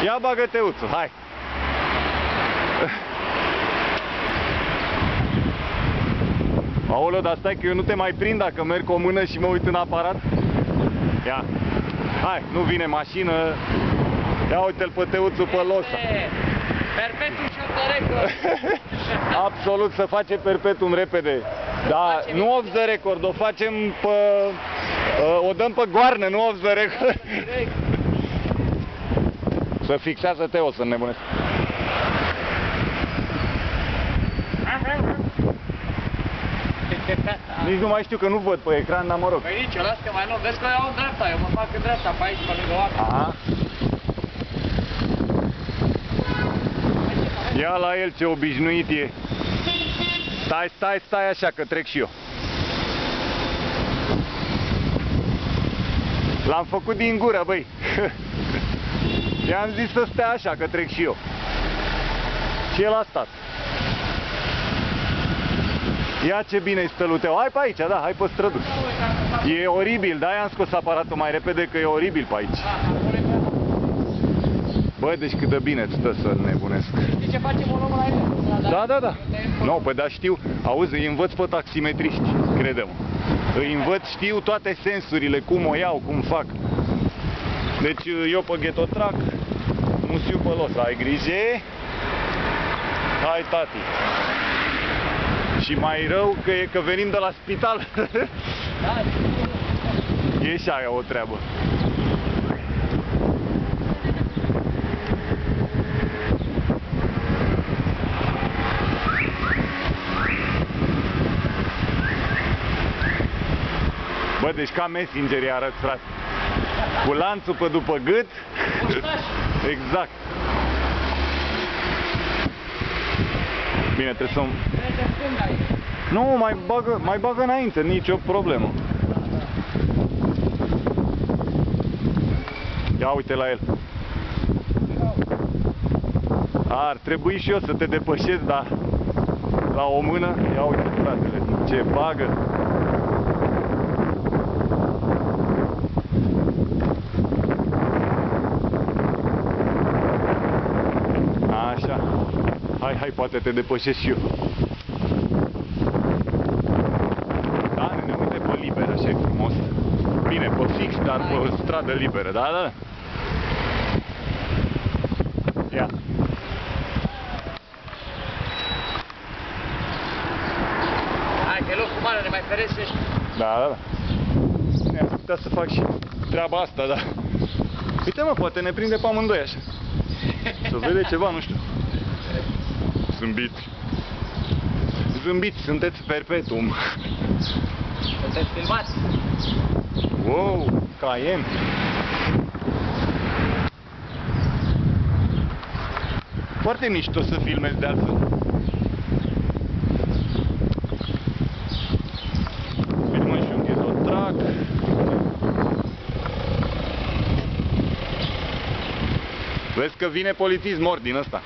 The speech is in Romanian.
Ia bagă-te, Uțu, hai! Aoleu, dar stai că eu nu te mai prind dacă merg cu o mână și mă uit în aparat. Ia! Hai, nu vine mașină. Ia uite-l pe Teuțu pe Losa. Perpetuum și un record. Absolut, să face perpetuum repede. Da, nu off the record, o facem pe... o dăm pe goarnă, nu off the record. Să fixează Teo, să nebunesc. Nici nu mai știu că nu văd pe ecran, dar mă rog. Păi nici, las că mai nu, vezi că eu iau în dreapta, eu mă fac în dreapta, pe aici, pe lângă oameni. Aha. Ia la el ce obișnuit e. Stai așa că trec și eu. L-am făcut din gură, băi. I-am zis să stea așa că trec și eu. Și el a stat. Ia ce bine-i stălul tău. Hai pe aici, da, hai pe străduț. E oribil, de-aia am scos aparatul mai repede, că e oribil pe aici. Bă, deci cât de bine îți stă să nebunesc. Știi ce facem o luăm la el? Da. Nu, păi da, știu. Auzi, îi învăț pe taximetriști, crede-mă. Îi învăț, știu toate sensurile, cum o iau, cum fac. Deci eu pe Ghetotrac, musiu pe Losa, ai grijă? Hai, tati. Și mai rău că e că venim de la spital. E și aia o treabă. Bă, deci ca Messenger-i arăt, frate. Cu lanțul pe după gât. Exact. Bine, trebuie să... Nu, mai bagă înainte, nicio problemă. Ia uite la el. Ar trebui și eu să te depășesc, dar la o mână, ia uite, fratele, ce bagă. Așa. Hai, poate te depășesc și eu. Da, ne uite pe liber, așa e frumos. Bine, pe fix, dar pe stradă liberă, da? Ia. Hai, că e locul mare, ne mai ferește. Da. Bine, aș putea să fac și treaba asta, da. Uite mă, poate ne prinde pe amândoi așa. Să vede ceva, nu știu. Zâmbiți, sunteți perpetuum. Sunteți filmați. Wow, Cayenne. Foarte mișto să filmezi de altfel. Filmăm și un Ghetotrac. Vezi că vine polițist mort din ăsta.